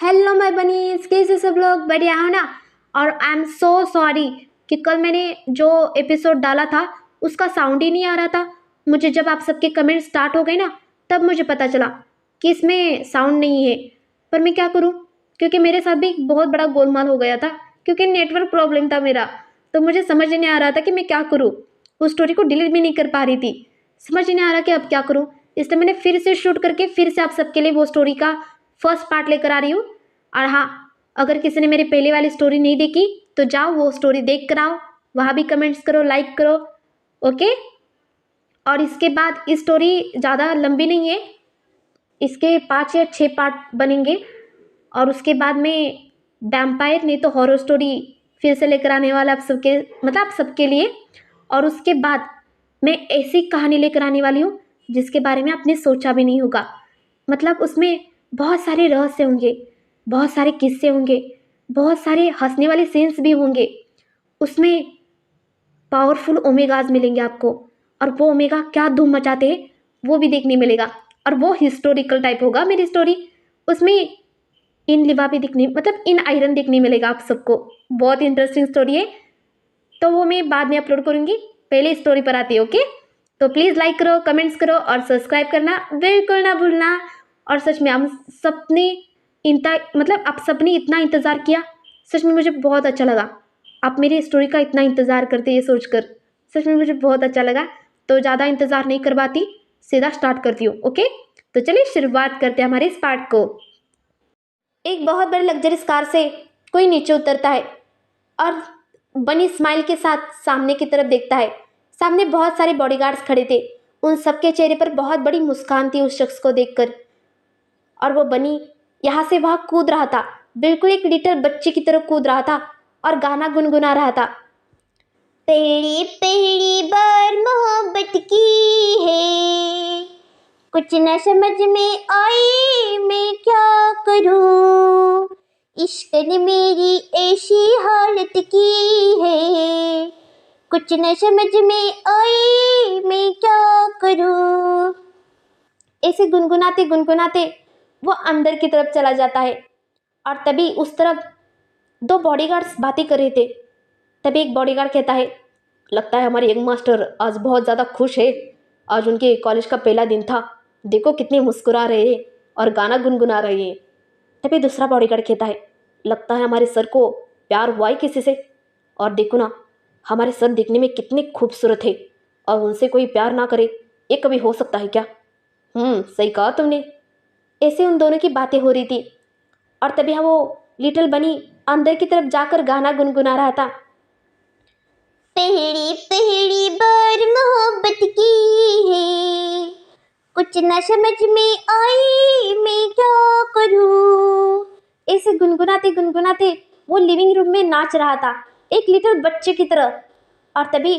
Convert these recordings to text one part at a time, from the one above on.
Hello my bunnies, कैसे सब लोग? बढ़िया हो ना? और आई एम सो सॉरी कि कल मैंने जो एपिसोड डाला था उसका साउंड ही नहीं आ रहा था। मुझे जब आप सबके कमेंट स्टार्ट हो गए ना, तब मुझे पता चला कि इसमें साउंड नहीं है। पर मैं क्या करूं, क्योंकि मेरे साथ भी एक बहुत बड़ा गोलमाल हो गया था, क्योंकि नेटवर्क प्रॉब्लम था मेरा। तो मुझे समझ नहीं आ रहा था कि मैं क्या करूँ। उस स्टोरी को डिलीट भी नहीं कर पा रही थी। समझ नहीं आ रहा कि अब क्या करूँ। इसलिए मैंने फिर से शूट करके फिर से आप सबके लिए वो स्टोरी का फर्स्ट पार्ट लेकर आ रही हूँ। और हाँ, अगर किसी ने मेरी पहले वाली स्टोरी नहीं देखी तो जाओ वो स्टोरी देख कर आओ। वहाँ भी कमेंट्स करो, लाइक करो। ओके। और इसके बाद इस स्टोरी ज़्यादा लंबी नहीं है, इसके 5 या 6 पार्ट बनेंगे। और उसके बाद में वैम्पायर नहीं तो हॉरर स्टोरी फिर से लेकर आने वाला आप सबके, मतलब आप सबके लिए। और उसके बाद मैं ऐसी कहानी लेकर आने वाली हूँ जिसके बारे में आपने सोचा भी नहीं होगा। मतलब उसमें बहुत सारे रहस्य होंगे, बहुत सारे किस्से होंगे, बहुत सारे हंसने वाले सीन्स भी होंगे। उसमें पावरफुल ओमेगाज मिलेंगे आपको, और वो ओमेगा क्या धूम मचाते हैं वो भी देखने मिलेगा। और वो हिस्टोरिकल टाइप होगा मेरी स्टोरी। उसमें इन लिवा भी दिखने, मतलब इन आयरन देखने मिलेगा आप सबको। बहुत इंटरेस्टिंग स्टोरी है। तो वो मैं बाद में अपलोड करूँगी, पहले स्टोरी पर आती है। ओके। तो प्लीज़ लाइक करो, कमेंट्स करो और सब्सक्राइब करना बिल्कुल ना भूलना। और सच में हम सबने इतना, मतलब आप सबने इतना इंतज़ार किया, सच में मुझे बहुत अच्छा लगा। आप मेरी स्टोरी का इतना इंतज़ार करते ये सोचकर सच में मुझे बहुत अच्छा लगा। तो ज़्यादा इंतज़ार नहीं करवाती, सीधा स्टार्ट करती हूँ। ओके। तो चलिए शुरुआत करते हैं हमारे इस पार्ट को। एक बहुत बड़े लग्जरियस कार से कोई नीचे उतरता है और बनी स्माइल के साथ सामने की तरफ देखता है। सामने बहुत सारे बॉडीगार्ड्स खड़े थे। उन सबके चेहरे पर बहुत बड़ी मुस्कान थी उस शख्स को देखकर। और वो बनी यहाँ से वहाँ कूद रहा था, बिल्कुल एक लिटिल बच्चे की तरह कूद रहा था और गाना गुनगुना रहा था। पहली पहली बार मोहब्बत की है, कुछ न समझ में आई मैं क्या करूं, इश्क ने मेरी ऐसी हालत की है, कुछ न समझ में आई मैं क्या करूं। ऐसे गुनगुनाते गुनगुनाते वो अंदर की तरफ चला जाता है। और तभी उस तरफ दो बॉडीगार्ड्स बातें कर रहे थे। तभी एक बॉडीगार्ड कहता है, लगता है हमारे यंग मास्टर आज बहुत ज़्यादा खुश है। आज उनके कॉलेज का पहला दिन था, देखो कितने मुस्कुरा रहे हैं और गाना गुनगुना रहे हैं। तभी दूसरा बॉडीगार्ड कहता है, लगता है हमारे सर को प्यार हुआ है किसी से। और देखो ना, हमारे सर दिखने में कितने खूबसूरत है, और उनसे कोई प्यार ना करे ये कभी हो सकता है क्या? सही कहा तुमने। ऐसे उन दोनों की बातें हो रही थी। और तभी वो लिटिल बनी अंदर की तरफ जाकर गाना गुनगुना रहा था। पहली पहली बार मोहब्बत की है, कुछ न समझ में आई मैं क्या करूं। ऐसे गुनगुनाते गुनगुनाते वो लिविंग रूम में नाच रहा था, एक लिटिल बच्चे की तरह। और तभी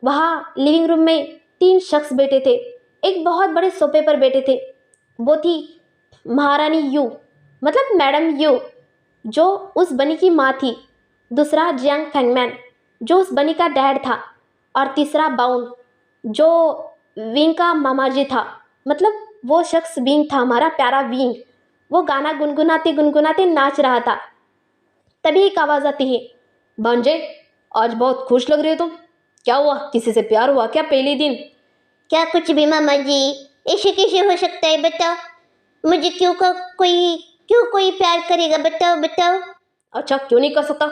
वहाँ लिविंग रूम में 3 शख्स बैठे थे, एक बहुत बड़े सोफे पर बैठे थे। वो थी महारानी यू, मतलब मैडम यू, जो उस बनी की माँ थी। दूसरा जियांग फैंगमैन, जो उस बनी का डैड था। और तीसरा बाउन, जो विंग का मामा जी था। मतलब वो शख्स विंग था, हमारा प्यारा विंग। वो गाना गुनगुनाते गुनगुनाते नाच रहा था। तभी एक आवाज़ आती है, भांजे आज बहुत खुश लग रहे हो तुम। क्या हुआ, किसी से प्यार हुआ क्या पहले दिन? क्या कुछ भी मामा जी, ऐसे कैसे हो सकता है बताओ। मुझे क्यों कोई प्यार करेगा, बताओ बताओ। अच्छा, क्यों नहीं कर सकता?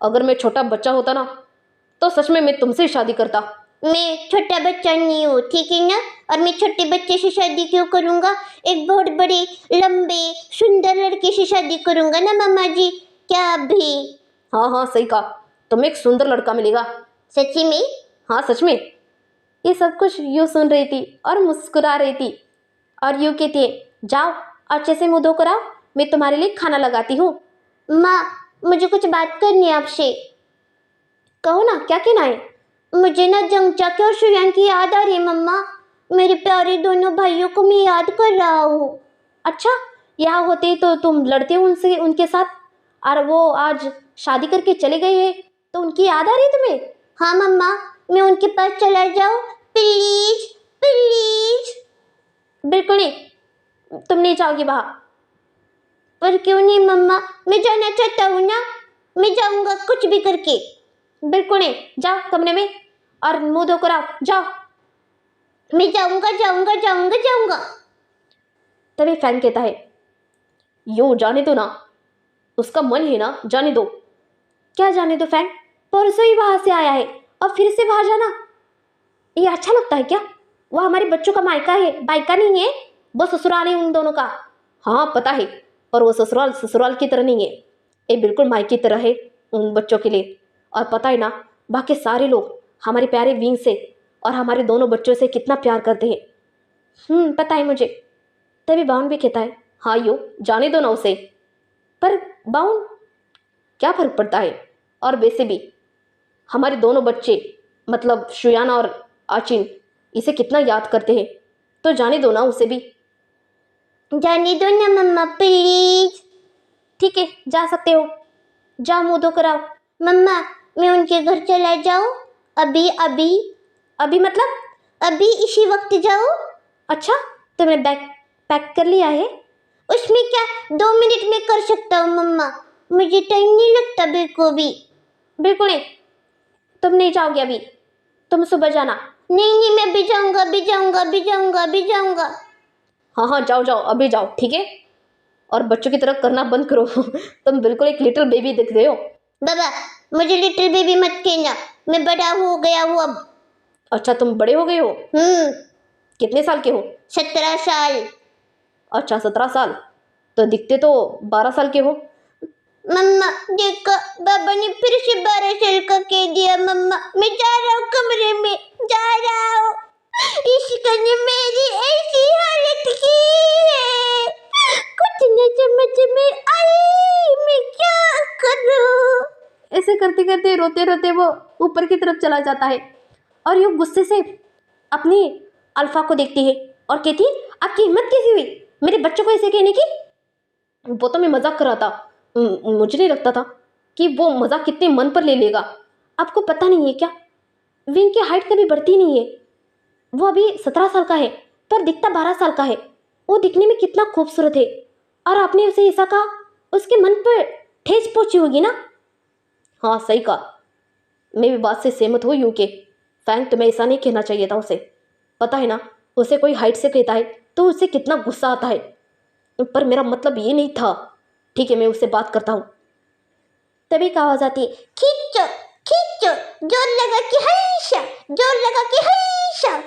अगर मैं छोटा बच्चा होता ना तो सच में मैं तुमसे शादी करता। मैं छोटा बच्चा नहीं हूँ, ठीक है ना? और मैं छोटे बच्चे से शादी क्यों करूँगा? एक बहुत बड़े लंबे सुंदर लड़के से शादी करूँगा ना मामा जी। क्या अभी? हाँ हाँ सही कहा, तुम्हें एक सुंदर लड़का मिलेगा। सच्ची में? हाँ सच में। ये सब कुछ यूँ सुन रही थी और मुस्कुरा रही थी। और यूँ कहती है, जाओ अच्छे से मुँह धोकर आओ, मैं तुम्हारे लिए खाना लगाती हूँ। माँ, मुझे कुछ बात करनी है आपसे। कहो ना, क्या कहना है? मुझे ना जंगचा के और श्रेयांक की याद आ रही है मम्मा। मेरे प्यारे दोनों भाइयों को मैं याद कर रहा हूँ। अच्छा, यहाँ होते तो तुम लड़ते हो उनसे, उनके साथ, और वो आज शादी करके चले गए हैं तो उनकी याद आ रही है तुम्हें? हाँ मम्मा, मैं उनके पास चला जाऊँ प्लीज प्लीज? बिल्कुल नहीं, तुम नहीं जाओगी वहाँ। और क्यों नहीं मम्मा, मैं जाना चाहता हूँ ना, मैं जाऊँगा कुछ भी करके। बिल्कुल नहीं, जाओ कमरे में और मुंह धोकर आओ, जाओ। मैं जाऊँगा जाऊँगा जाऊँगा जाऊँगा। तभी फैंग कहता है, यूं जाने दो ना, उसका मन है ना, जाने दो। क्या जाने दो फैंग, परसों ही वहां से आया है और फिर से वहां जाना, ये अच्छा लगता है क्या? वो हमारे बच्चों का मायका है, बायका नहीं है, वो ससुराल है उन दोनों का। हाँ पता है, पर वो ससुराल ससुराल की तरह नहीं है, ये बिल्कुल मायके की तरह है उन बच्चों के लिए। और पता है ना, बाकी सारे लोग हमारे प्यारे विंग से और हमारे दोनों बच्चों से कितना प्यार करते हैं। पता है मुझे। तभी बाउन भी कहता है, हाँ यो जाने दो ना उसे। पर बाउन, क्या फर्क पड़ता है? और वैसे भी हमारे दोनों बच्चे, मतलब शुयाना और आचिन, इसे कितना याद करते हैं, तो जाने दो ना उसे भी। जाने दो ना मम्मा प्लीज। ठीक है, जा सकते हो, जाओ मुंह धोकर आओ। मम्मा, मैं उनके घर चला जाऊँ अभी अभी? अभी मतलब? अभी इसी वक्त जाऊँ? अच्छा, तुमने बैग पैक कर लिया है? उसमें क्या 2 मिनट में कर सकता हूँ मम्मा, मुझे टाइम नहीं लगता बिल्कुल भी। बिल्कुल नहीं, तुम नहीं जाओगे अभी, तुम सुबह जाना। नहीं नहीं, मैं भी जाऊँगा भी जाऊँगा भी जाऊँगा भी जाऊँगा। हाँ हाँ जाओ जाओ, अभी जाओ, ठीक है। और बच्चों की तरह करना बंद करो तुम बिल्कुल एक लिटिल बेबी दिख रहे हो। बाबा, मुझे लिटिल बेबी मत कहना, मैं बड़ा हो गया हूँ अब। अच्छा, तुम बड़े हो गए हो? कितने साल के हो? 17 साल। अच्छा 17 साल, तो दिखते तो 12 साल के हो। मम्मा देखो, बाबा ने फिर से 12 साल का कह दिया। मम्मा मैं जा रहा हूँ कमरे में, जा रहा हूँ। इसका ने मेरी ऐसी हालत की है, कुछ न समझ में आई, मैं क्या करूँ? ऐसे करते करते रोते रोते वो ऊपर की तरफ चला जाता है और यूँ गुस्से से अपनी अल्फा को देखती है और कहती है, आपकी हिम्मत कैसी हुई मेरे बच्चों को ऐसे कहने की? वो तो मैं मजाक कर रहा था, मुझे नहीं लगता था कि वो मजाक कितने मन पर ले लेगा। आपको पता नहीं है क्या, विंग की हाइट कभी बढ़ती नहीं है। वो अभी 17 साल का है पर दिखता 12 साल का है। वो दिखने में कितना खूबसूरत है, और आपने उसे ऐसा कहा, उसके मन पर ठेस पहुंची होगी ना। हाँ सही कहा, मैं भी बात से सहमत हूँ। यूके फैंग, तुम्हें ऐसा नहीं कहना चाहिए था उसे। पता है ना, उसे कोई हाइट से कहता है तो उसे कितना गुस्सा आता है, पर मेरा मतलब ये नहीं था। ठीक है, मैं उससे बात करता हूँ। तभी एक आवाज़ आती है, खींचो खींचो, जोर लगा के हईशा, जोर लगा के हईशा।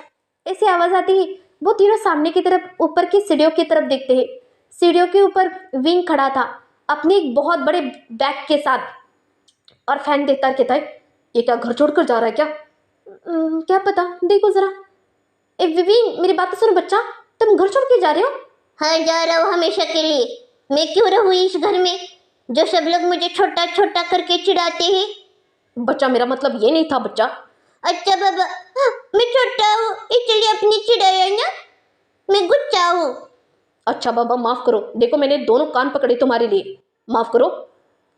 ऐसी आवाज़ आती है। वो तीनों सामने की तरफ ऊपर की सीढ़ियों की तरफ देखते हैं। सीढ़ियों के ऊपर विंग खड़ा था अपने एक बहुत बड़े बैग के साथ, और फैंग देखता कहता है, ये क्या घर छोड़कर जा रहा है क्या? क्या पता, देखो जरा। ए विंग, मेरी बात तो सुनो बच्चा, तुम घर छोड़ के जा रहे हो? हाँ जा रहा हूँ हमेशा के लिए। मैं क्यों रहूँ इस घर में जो सब लोग मुझे छोटा छोटा करके चिढ़ाते हैं? बच्चा, मेरा मतलब ये नहीं था बच्चा। अच्छा बाबा, हाँ, मैं छोटा हूँ इसलिए अपनी चिढ़ाया ना, मैं गुस्सा हूँ। अच्छा बाबा, माफ करो, देखो मैंने दोनों कान पकड़े तुम्हारे लिए, माफ करो।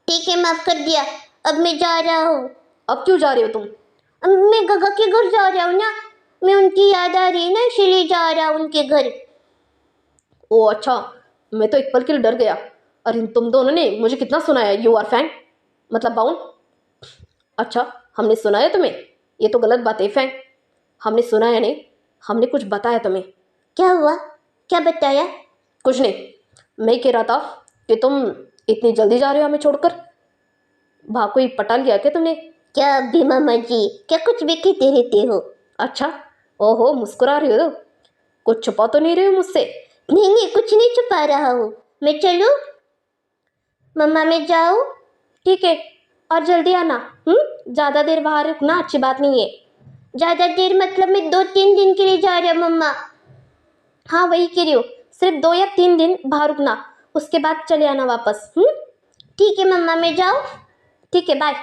ठीक है, माफ कर दिया, अब मैं जा रहा हूँ। अब क्यों जा रहे हो तुम? मैं गगा के घर जा रहा हूँ ना, मैं उनकी याद आ रही है ना, इसलिए जा रहा हूँ उनके घर। ओ अच्छा, मैं तो एक पल के लिए डर गया। अरे तुम दोनों ने मुझे कितना सुनाया, यू आर फैंग, मतलब बाउन। अच्छा, हमने सुनाया तुम्हें? ये तो गलत बात है फैंग, हमने सुनाया नहीं, हमने कुछ बताया तुम्हें। क्या हुआ, क्या बताया? कुछ नहीं, मैं कह रहा था कि तुम इतनी जल्दी जा रहे हो हमें छोड़कर, वहाँ कोई पटा लिया क्या तुमने? क्या भी मामा जी, क्या कुछ भी कहते रहते हो? अच्छा, ओहो मुस्कुरा रही हो, कुछ छुपा तो नहीं रहे हो मुझसे? नहीं नहीं, कुछ नहीं छुपा रहा हूँ। मैं चलूँ मम्मा, मैं जाऊँ? ठीक है, और जल्दी आना। ज़्यादा देर बाहर रुकना अच्छी बात नहीं है। ज़्यादा देर मतलब मैं 2-3 दिन के लिए जा रहा हूँ मम्मा। हाँ वही कह रही हो, सिर्फ 2 या 3 दिन बाहर रुकना, उसके बाद चले आना वापस। ठीक है मम्मा, मैं जाऊँ? ठीक है, बाय।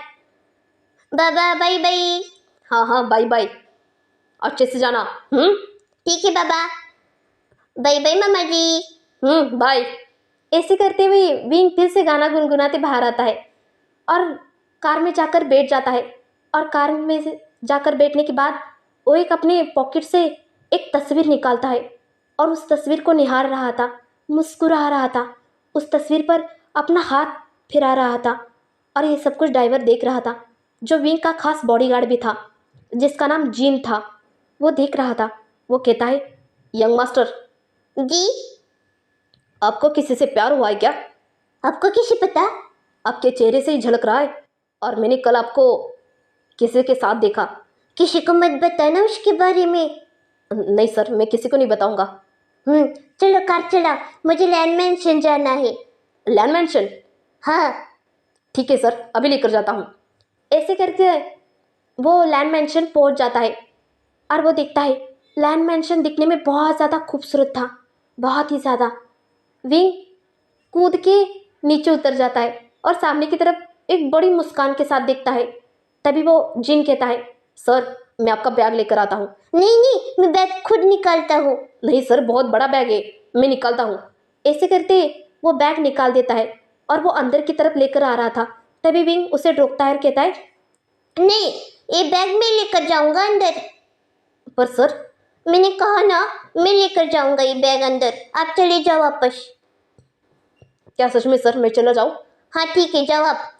बाबा बाय बाय। हाँ हाँ बाय बाय, अच्छे से जाना। ठीक है बाबा, बाय बाय मामा जी। बाय। ऐसे करते हुए विंग फिर से गाना गुनगुनाते बाहर आता है और कार में जाकर बैठ जाता है। और कार में से जाकर बैठने के बाद वो एक अपने पॉकेट से एक तस्वीर निकालता है और उस तस्वीर को निहार रहा था, मुस्कुरा रहा था। उस तस्वीर पर अपना हाथ फिरा रहा था और ये सब कुछ ड्राइवर देख रहा था, जो विंग का खास बॉडीगार्ड भी था, जिसका नाम जीन था। वो देख रहा था। वो कहता है, यंग मास्टर, जी, आपको किसी से प्यार हुआ है क्या? आपको कैसे पता? आपके चेहरे से ही झलक रहा है, और मैंने कल आपको किसी के साथ देखा। किसी को मत बताना उसके बारे में। नहीं सर, मैं किसी को नहीं बताऊंगा। चलो कार चलाओ, मुझे लैंड मेंशन जाना है। Land mention? हाँ, ठीक है सर, अभी लेकर जाता हूँ। ऐसे करके वो लैंड मेंशन पहुँच जाता है और वो देखता है लैंड मेंशन दिखने में बहुत ज़्यादा खूबसूरत था, बहुत ही ज़्यादा। विंग कूद के नीचे उतर जाता है और सामने की तरफ एक बड़ी मुस्कान के साथ देखता है। तभी वो जिन कहता है, सर मैं आपका बैग लेकर आता हूँ। नहीं नहीं, मैं बैग खुद निकालता हूँ। नहीं सर, बहुत बड़ा बैग है, मैं निकालता हूँ। ऐसे करते वो बैग निकाल देता है और वो अंदर की तरफ लेकर आ रहा था। तभी विंग उसे रोकता है और कहता है, नहीं, ये बैग मैं लेकर जाऊंगा अंदर। पर सर, मैंने कहा ना, मैं लेकर जाऊंगा ये बैग अंदर, आप चले जाओ वापस। क्या सच में सर, मैं चला जाऊँ? हाँ ठीक है, जाओ आप।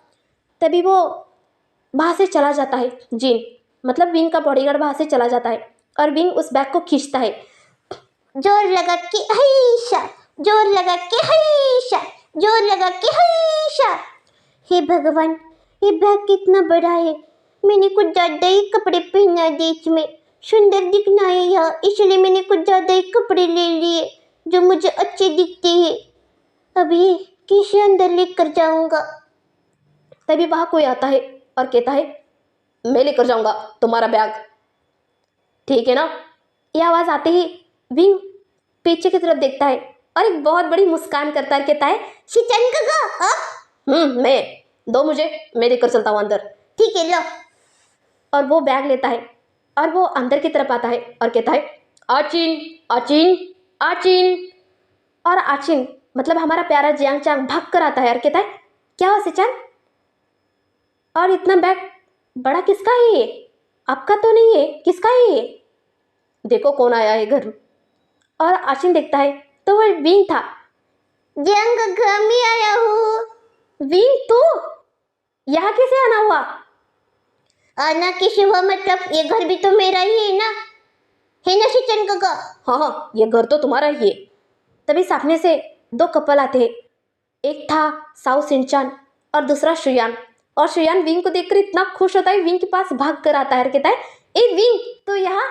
तभी वो वहाँ से चला जाता है। जिन मतलब विंग का बॉडीगार्ड वहाँ से चला जाता है और विंग उस बैग को खींचता है। जोर लगा के हईशा, जोर लगा के हईशा, जोर लगा के हईशा। हे भगवान, ये बैग कितना बड़ा है। मैंने कुछ ज़्यादा ही कपड़े पहना है, इसमें सुंदर दिखना है यार, इसलिए मैंने कुछ ज़्यादा ही कपड़े ले लिए जो मुझे अच्छे दिखते हैं। अब ये कैसे अंदर लेकर जाऊंगा? तभी वहाँ कोई आता है और कहता है, मैं लेकर जाऊँगा तुम्हारा बैग, ठीक है ना? ये आवाज़ आते ही विंग पीछे की तरफ देखता है और एक बहुत बड़ी मुस्कान करता है, कहता है, शिचन काका आप? मैं दो मुझे, मैं लेकर चलता हूँ अंदर। ठीक है, लो। और वो बैग लेता है और वो अंदर की तरफ आता है और कहता है, आचिन आचिन आचिन। और आचिन मतलब हमारा प्यारा जियांग चांग भाग कर आता है और कहता है, क्या हो सिचन? और इतना बैग बड़ा किसका है ये? आपका तो नहीं है, किसका है ये? देखो कौन आया है घर। और आचिन देखता है तो वो विंग था। जियांग काका, मैं आया हूँ। विंग तू यहाँ कैसे आना हुआ? आना कैसे हुआ मतलब, ये घर भी तो मेरा ही है ना शिचन काका? हाँ हाँ, ये घर तो तुम्हारा ही है। तभी सामने से दो कपल आते हैं। एक था साउ सिंचान और दूसरा शुयान। और शुयान विंग को देखकर इतना खुश होता है, विंग के पास भाग कर आता है और कहता है, ए विंग तो यहाँ।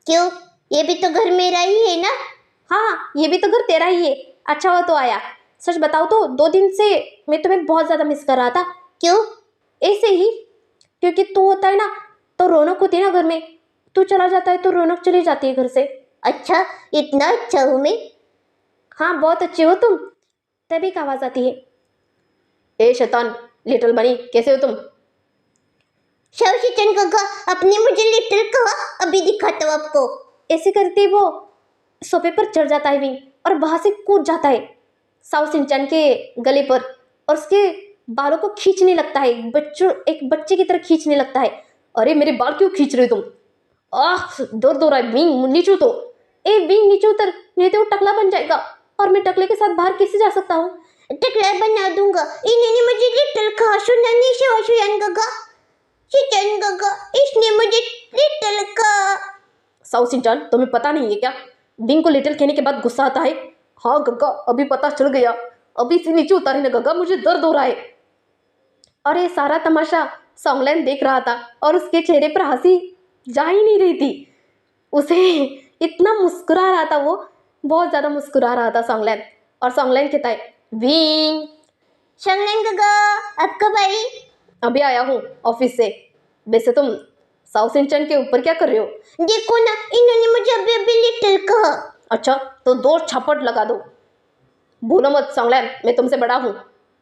क्यों, ये भी तो घर मेरा ही है ना? हाँ, ये भी तो घर तेरा ही है। अच्छा हुआ तो आया। सच बताओ तो 2 दिन से मैं तुम्हें बहुत ज़्यादा मिस कर रहा था। क्यों? ऐसे ही, क्योंकि तू होता है ना तो रौनक होती है ना घर में, तू चला जाता है तो रौनक चली जाती है घर से। अच्छा, इतना अच्छा हूँ मैं? हाँ, बहुत अच्छे हो तुम। तभी एक आवाज़ आती है, ए शैतान लिटिल बनी, कैसे हो तुम? शाह शिचन काका, आपने मुझे लिटिल कहा, अभी दिखाता हूँ आपको। ऐसे करते वो सोफे पर चढ़ जाता है विंग और वहाँ से कूद जाता है साउ सिंचन के गले पर और उसके बालों को खींचने लगता है, एक बच्चे की तरह खींचने लगता है। अरे मेरे बाल क्यों खींच रहे हो तुम? दर्द हो रहा है। विंग नीचे उतर। ए विंग नीचे उतर, नहीं तो वो टकला बन जाएगा और मैं टकले के साथ बाहर कैसे जा सकता हूँ? टकला बना दूंगा। इन्होंने मुझे लिटिल कहा, सुना नहीं शिचन काका? शिचन काका, इसने मुझे लिटिल कहा। साउ सिंचन, तुम्हें पता नहीं है क्या? विंग को लिटिल कहने के बाद गुस्सा आता है। हाँ गग्गा, अभी पता चल गया, अभी से नीचे उतारी ना गग्गा, मुझे दर्द हो रहा है। और ये सारा तमाशा सॉन्गलैन देख रहा था और उसके चेहरे पर हंसी जा ही नहीं रही थी। उसे इतना मुस्कुरा रहा था, वो बहुत ज़्यादा मुस्कुरा रहा था सॉन्गलैन। और सॉन्गलैन कहता है, विंग। शिचन काका, आप कब आई? अभी आया हूँ ऑफिस से। वैसे तुम साउ सिंचन के ऊपर क्या कर रहे हो? देखो ना, इन्होंने मुझे अभी अभी लिटिल कहा। अच्छा, तो 2 छापट लगा दो। भूलो मत सॉन्गलैन, मैं तुमसे बड़ा हूँ।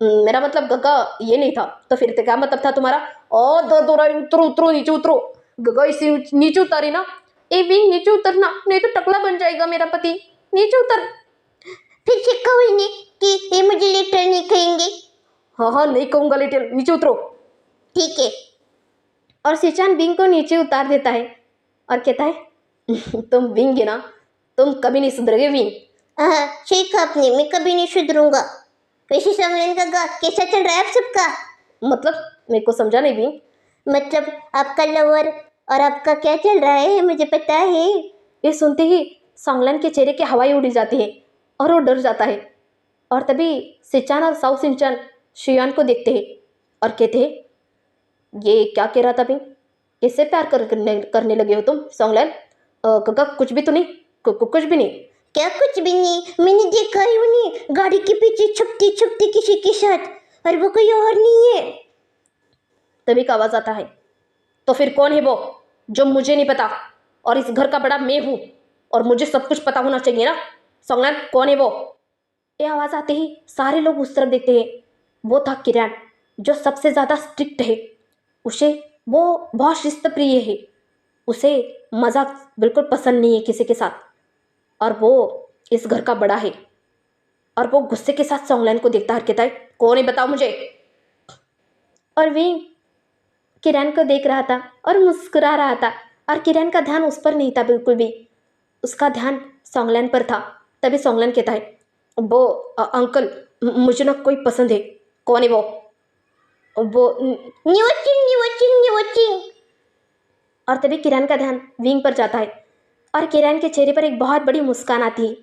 मेरा मतलब गग्गा ये नहीं था, तो फिर क्या मतलब था तुम्हारा? ओ दर्द हो रहा है, उतरो उतरो नीचे उतरो। गग्गा इसे नीचे उतारी ना। ए विंग नीचे उतरना, नहीं तो टकला बन जाएगा मेरा पति। नीचे उतर। फिर से कहो इन्हें कि ये मुझे लिटिल नहीं कहेंगे। हाँ हाँ, नहीं कहूँगा लिटिल, नीचे उतरो। ठीक है। और सिचान विंग को नीचे उतार देता है और कहता है, तुम विंग है ना, तुम कभी नहीं सुधरोगे विंग। हाँ, सही कहा आपने, मैं कभी नहीं सुधरूंगा। वैसे सोंगलेन का कैसा चल रहा है आप सबका? मतलब मेरे को समझा नहीं भी। मतलब आपका लवर और आपका क्या चल रहा है मुझे पता है। ये सुनते ही सोंगलन के चेहरे की हवाई उड़ जाती है और वो डर जाता है। और तभी सिचान और साउ सिंचन शियान को देखते हैं और कहते हैं, ये क्या कह रहा था भी? किससे प्यार करने लगे हो तुम सोंगलन? कुछ भी तो नहीं, कुछ भी नहीं। क्या कुछ भी नहीं? मैंने देखा ही उन्हें गाड़ी के पीछे छुपती छुपती किसी के साथ, और वो कोई और नहीं है। तभी का आवाज आता है, तो फिर कौन है वो जो मुझे नहीं पता? और इस घर का बड़ा मैं हूँ और मुझे सब कुछ पता होना चाहिए ना। सोंगलन कौन है वो? ये आवाज आते ही सारे लोग उस तरफ देखते हैं। वो था किरण, जो सबसे ज्यादा स्ट्रिक्ट है। उसे वो बहुत शिस्त प्रिय है। उसे मजाक बिल्कुल पसंद नहीं है किसी के साथ। और वो इस घर का बड़ा है। और वो गुस्से के साथ सोंगलन को देखता है, कहता है, कौन है बताओ मुझे। और वे किरण को देख रहा था और मुस्कुरा रहा था। और किरण का ध्यान उस पर नहीं था बिल्कुल भी। उसका ध्यान सोंगलन पर था। तभी सोंगलन कहता है, वो अंकल मुझे ना कोई पसंद है। कौन है वो? न्यूचिंग न्यूचिंग न्यूचिंग। और तभी किरण का ध्यान विंग पर जाता है। और किरण के चेहरे पर एक बहुत बड़ी मुस्कान आती है।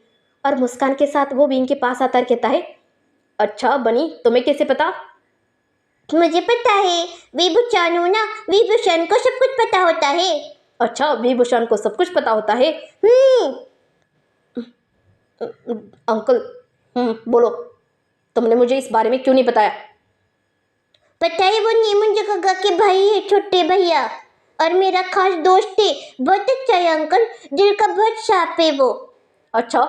और मुस्कान के साथ वो विंग के पास आता है, कहता है, अच्छा बनी, तुम्हें कैसे पता? मुझे पता है, विभूषण हो ना, विभूषण को सब कुछ पता होता है। अच्छा, विभूषण को सब कुछ पता होता है? अंकल बोलो, तुमने मुझे इस बारे में क्यों नहीं बताया? पता है, वो नीमन जगह के भाई है, छोटे भैया, और मेरा खास दोस्त है। बहुत अच्छा है अंकल, दिल का बहुत साफ है वो। अच्छा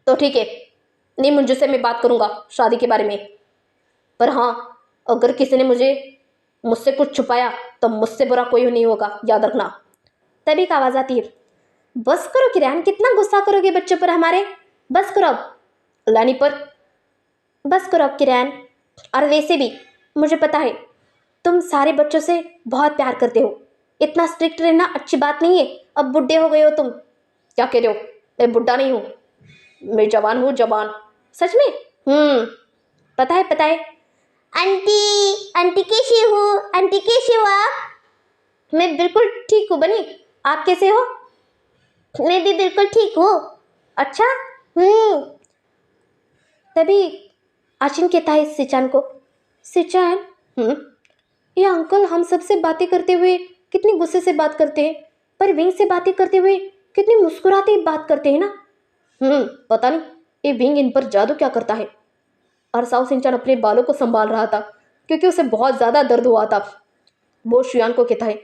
तो ठीक है, नहीं मुझे से मैं बात करूंगा शादी के बारे में। पर हाँ, अगर किसी ने मुझसे कुछ छुपाया तो मुझसे बुरा कोई नहीं होगा, याद रखना। तभी एक आवाज आती है, बस करो किरण, कितना गुस्सा करोगे बच्चों पर हमारे? बस करो अब। लानी पर बस करो अब किरण। और वैसे भी मुझे पता है तुम सारे बच्चों से बहुत प्यार करते हो। इतना स्ट्रिक्ट रहना अच्छी बात नहीं है। अब बुढ़े हो गए हो तुम। क्या कह रहे हो? मैं बुढ़ा नहीं हूँ, मैं जवान हूँ, जवान। सच में? पता है। आंटी, आंटी कैसी हो? आंटी कैसे हो आप? मैं बिल्कुल ठीक हूँ बनी, आप कैसे हो? मैं भी बिल्कुल ठीक हूँ। अच्छा। तभी आचिन कहता है सिचान को, सिचान ये अंकल हम सबसे बातें करते हुए कितनी गुस्से से बात करते हैं, पर विंग से बातें करते हुए कितनी मुस्कुराते बात करते हैं ना। पता नहीं ये विंग इन पर जादू क्या करता है। और साउ सिंचान अपने बालों को संभाल रहा था क्योंकि उसे बहुत ज़्यादा दर्द हुआ था। वो शियान को कहता है,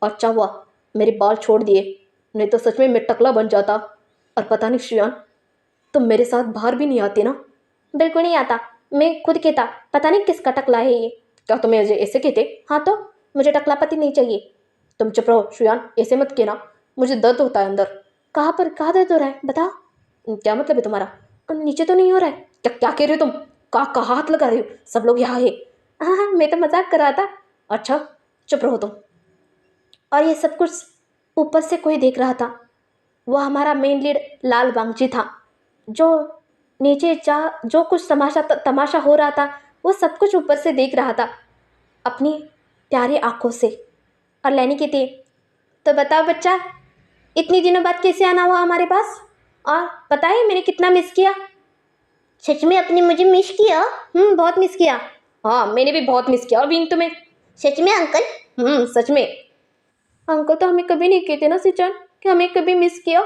अच्छा हुआ मेरे बाल छोड़ दिए, नहीं तो सच में मैं टकला बन जाता। और पता नहीं शियान, तुम मेरे साथ बाहर भी नहीं आते ना? बिल्कुल नहीं आता, मैं खुद कहता, पता नहीं किसका टकला है ये। क्या तुम्हें ऐसे कहते? हाँ तो मुझे टकला पति नहीं चाहिए। तुम चुप रहो शियान, ऐसे मत कहना, मुझे दर्द होता है अंदर। कहाँ पर, कहाँ दर्द हो रहा है बता? क्या मतलब है तुम्हारा? नीचे तो नहीं हो रहा है? क्या कह रहे हो तुम? कहाँ हाथ लगा रहे हो? सब लोग यहाँ है। हाँ, मैं तो मजाक कर रहा था। अच्छा चुप रहो तुम। और ये सब कुछ ऊपर से कोई देख रहा था। वह हमारा मेन लीड लाल बांगची था, जो नीचे जो कुछ तमाशा हो रहा था वो सब कुछ ऊपर से देख रहा था अपनी प्यारी आंखों से। और लैनी कहती, तो बताओ बच्चा, इतनी दिनों बाद कैसे आना हुआ हमारे पास? और पता है मैंने कितना मिस किया। सच में आपने मुझे मिस किया? बहुत मिस किया। हाँ मैंने भी बहुत मिस किया। और विंग तुम्हें? सच में अंकल? सच में। अंकल तो हमें कभी नहीं कहते ना सिचान कि हमें कभी मिस किया।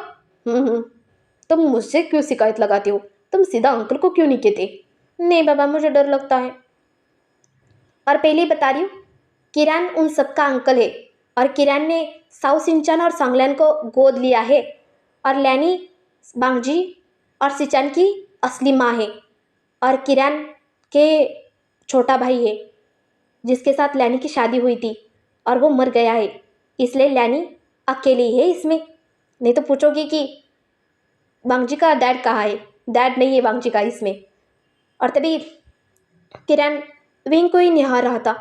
तुम मुझसे क्यों शिकायत लगाती हो? तुम सीधा अंकल को क्यों नहीं कहते? नहीं बाबा, मुझे डर लगता है। और पहले ही बता रही हूँ, किरण उन सबका अंकल है। और किरण ने साउ सिंचान और सांगलन को गोद लिया है। और लैनी बांगजी और सिचान की असली माँ है। और किरण के छोटा भाई है जिसके साथ लैनी की शादी हुई थी और वो मर गया है, इसलिए लैनी अकेली है इसमें। नहीं तो पूछोगी कि बांगजी का डैड कहाँ है? डैड नहीं है बांगजी का इसमें। और तभी किरण विंग को ही निहार रहा था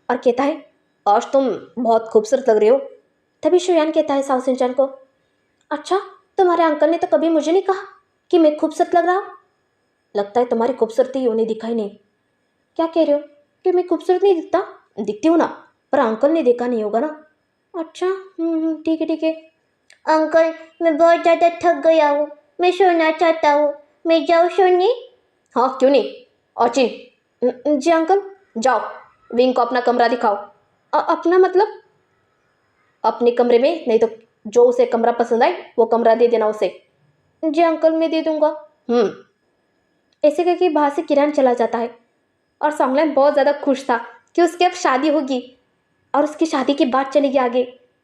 और कहता है, आज तुम बहुत खूबसूरत लग रहे हो। तभी शुयान कहता है साउ सिंचान को, अच्छा तुम्हारे अंकल ने तो कभी मुझे नहीं कहा कि मैं खूबसूरत लग रहा हूँ। लगता है तुम्हारी खूबसूरती उन्हें दिखाई नहीं। क्या कह रहे हो कि मैं खूबसूरत नहीं दिखता? दिखती हूँ ना, पर अंकल ने देखा नहीं होगा ना। अच्छा ठीक है ठीक है। अंकल, मैं बहुत ज़्यादा थक गया हूँ, मैं सोना चाहता हूँ, मैं जाऊँ सोने? हाँ क्यों नहीं। ऑचिन, जी अंकल, जाओ विंग को अपना कमरा दिखाओ। अपना मतलब? अपने कमरे में, नहीं तो जो उसे कमरा पसंद आए वो कमरा दे देना उसे। जी अंकल, मैं दे दूंगा। ऐसे करके बाहर से किरण चला जाता है और सॉन्गलैन बहुत ज़्यादा खुश था कि उसकी अब शादी होगी और उसकी शादी की बात चलेगी आगे।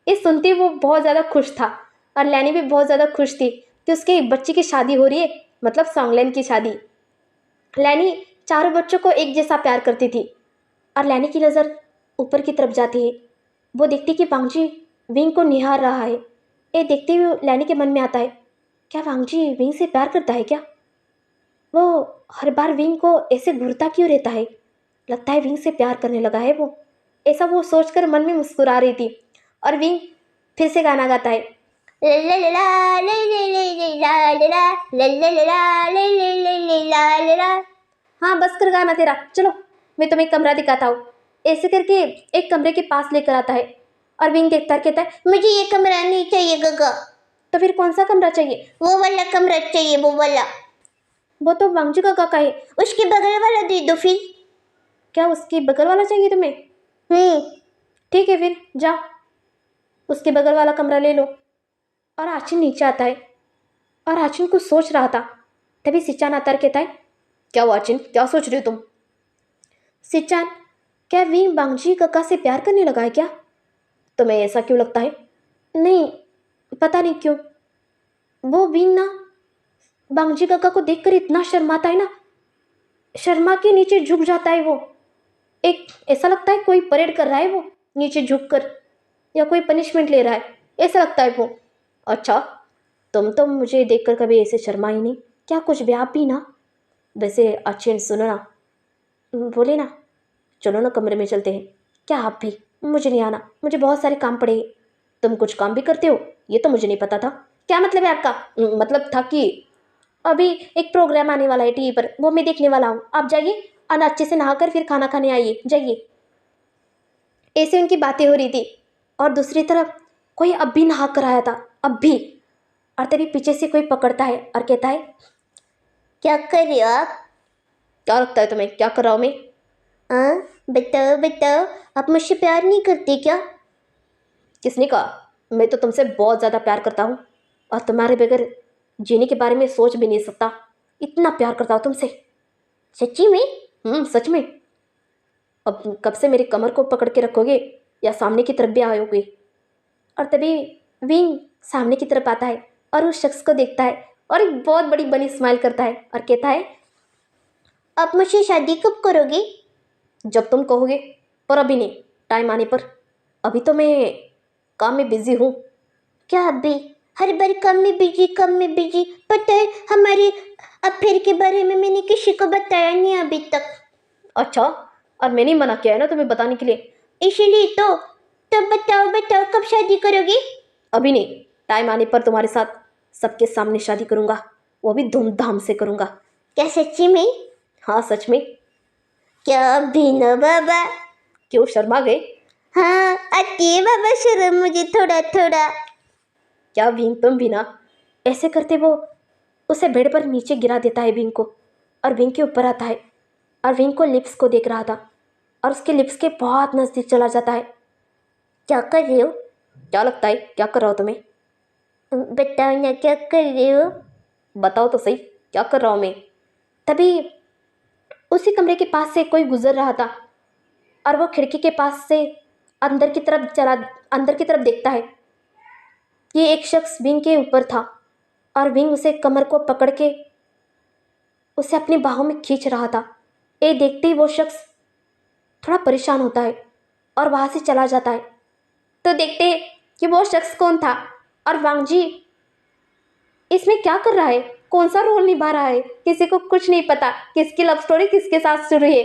ये सुनते ही वो बहुत ज़्यादा खुश था और लैनी भी बहुत ज़्यादा खुश थी कि उसके बच्चे की शादी हो रही है, मतलब सॉन्गलैन की शादी। लैनी चारों बच्चों को एक जैसा प्यार करती थी और लैनी की नज़र ऊपर की तरफ जाती है। वो देखती कि वांगजी विंग को निहार रहा है। ये देखते हुए लैनी के मन में आता है, क्या वांगजी विंग से प्यार करता है क्या? वो हर बार विंग को ऐसे घूरता क्यों रहता है? लगता है विंग से प्यार करने लगा है वो। ऐसा वो सोचकर मन में मुस्कुरा रही थी और विंग फिर से गाना गाता है। हाँ बस कर गाना तेरा, चलो मैं तुम्हें कमरा दिखाता हूँ। ऐसे करके एक कमरे के पास लेकर आता है और विंग देखता कहता है, मुझे ये कमरा नहीं चाहिए गगा, तो फिर कौन सा कमरा चाहिए? वो वाला कमरा चाहिए, वो वाला। वो तो वांगजी का काका है। उसके बगल वाला दे दो फिर। क्या उसकी बगल वाला चाहिए तुम्हें? ठीक है फिर जाओ उसके बगल वाला कमरा ले लो। और आचिन नीचे आता है और आचिन कुछ सोच रहा था। तभी सिचान आता है, कहता है, क्या हुआ आचिन, क्या सोच रहे हो तुम? सिचान, क्या विंग बांगजी काका से प्यार करने लगा है क्या? तुम्हें ऐसा क्यों लगता है? नहीं, पता नहीं क्यों वो विंग ना बांगजी काका को देखकर इतना शर्माता है ना, शर्मा के नीचे झुक जाता है वो। एक ऐसा लगता है कोई परेड कर रहा है वो नीचे झुककर, या कोई पनिशमेंट ले रहा है, ऐसा लगता है वो। अच्छा, तुम तो मुझे देखकर कभी ऐसे शर्मा ही नहीं। क्या कुछ भी आप भी ना। वैसे अच्छे सुनो ना, बोले ना, चलो ना कमरे में चलते हैं। क्या आप भी? मुझे नहीं आना, मुझे बहुत सारे काम पड़े हैं। तुम कुछ काम भी करते हो, ये तो मुझे नहीं पता था। क्या मतलब है आपका? मतलब था कि अभी एक प्रोग्राम आने वाला है टीवी पर, वो मैं देखने वाला हूँ। आप जाइए और अच्छे से नहाकर फिर खाना खाने आइए, जाइए। ऐसे उनकी बातें हो रही थी और दूसरी तरफ कोई अब भी नहा कर आया था, अब भी। और तभी पीछे से कोई पकड़ता है और कहता है, क्या कर रहे हो आप? क्या लगता है तुम्हें क्या कर रहा हूँ मैं? हाँ, बताओ बताओ, आप मुझसे प्यार नहीं करते क्या? किसने कहा? मैं तो तुमसे बहुत ज़्यादा प्यार करता हूँ और तुम्हारे बगैर जीने के बारे में सोच भी नहीं सकता। इतना प्यार करता हूँ तुमसे। सच्ची में? सच में। अब कब से मेरी कमर को पकड़ के रखोगे या सामने की तरफ भी आओगे? और तभी विंग सामने की तरफ आता है और उस शख्स को देखता है और एक बहुत बड़ी बनी स्माइल करता है और कहता है, आप मुझसे शादी कब करोगे? जब तुम कहोगे, पर अभी नहीं, टाइम आने पर। अभी तो मैं काम में बिजी हूँ। क्या अभी? हर बार काम में बिजी, काम में बिजी। पता है, हमारे अफेयर के बारे में मैंने किसी को बताया नहीं अभी तक। अच्छा, और मैंने मना किया है ना तुम्हें बताने के लिए। इसलिए तो बताओ बताओ, कब शादी करोगे? अभी नहीं, टाइम आने पर तुम्हारे साथ सबके सामने शादी करूँगा, वो भी धूमधाम से करूँगा। क्या सच्ची में? हाँ सच में। क्या अभी ना बाबा? क्यों शर्मा गए? हाँ, आती है बाबा शर्म मुझे थोड़ा थोड़ा। क्या भीम तुम भी ना? ऐसे करते वो उसे बेड पर नीचे गिरा देता है विंग को और विंग के ऊपर आता है और विंग को लिप्स को देख रहा था और उसके लिप्स के बहुत नज़दीक चला जाता है। क्या कर रहे हो? क्या लगता है क्या कर रहा हो तुम्हें? बताओ ना, क्या कर रहे हो? बताओ तो सही, क्या कर रहा हूँ मैं? तभी उसी कमरे के पास से कोई गुजर रहा था और वो खिड़की के पास से अंदर की तरफ देखता है। ये एक शख्स विंग के ऊपर था और विंग उसे कमर को पकड़ के उसे अपनी बाहों में खींच रहा था। ये देखते ही वो शख्स थोड़ा परेशान होता है और वहाँ से चला जाता है। तो देखते हैं कि वो शख्स कौन था और वांगजी इसमें क्या कर रहा है, कौन सा रोल निभा रहा है। किसी को कुछ नहीं पता किसकी लव स्टोरी किसके साथ शुरू है,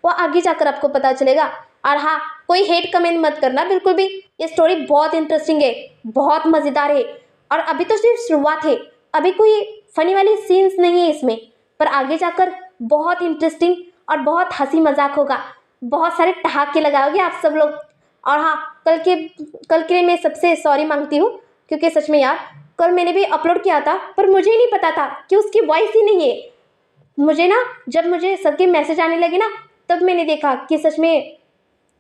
वो आगे जाकर आपको पता चलेगा। और हाँ, कोई हेट कमेंट मत करना बिल्कुल भी। ये स्टोरी बहुत इंटरेस्टिंग है, बहुत मज़ेदार है और अभी तो सिर्फ शुरुआत है, अभी कोई फनी वाली सीन्स नहीं है इसमें। पर आगे जाकर बहुत इंटरेस्टिंग और बहुत हंसी मजाक होगा, बहुत सारे ठहाके लगाओगे आप सब लोग। और हाँ, कल के लिए मैं सबसे सॉरी मांगती हूँ, क्योंकि सच में यार कल मैंने भी अपलोड किया था पर मुझे ही नहीं पता था कि उसकी वॉइस ही नहीं है। मुझे ना जब मुझे सबके मैसेज आने लगे ना, तब मैंने देखा कि सच में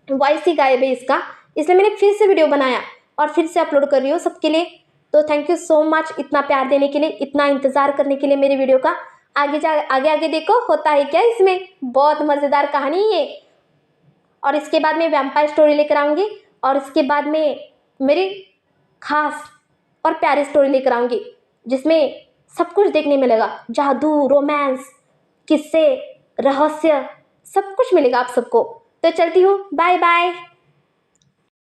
वॉइस ही गायब है इसका, इसलिए मैंने फिर से वीडियो बनाया और फिर से अपलोड कर रही हूँ सबके लिए। तो थैंक यू सो मच इतना प्यार देने के लिए, इतना इंतज़ार करने के लिए मेरे वीडियो का। आगे देखो होता है क्या इसमें, बहुत मज़ेदार कहानी है ये। और इसके बाद मैं वैम्पायर स्टोरी लेकर आऊँगी, और इसके बाद में मेरी खास और प्यारी स्टोरी लेकर आऊँगी, जिसमें सब कुछ देखने मिलेगा, जादू, रोमांस, किस्से, रहस्य, सब कुछ मिलेगा आप सबको। तो चलती हूँ, बाय बाय।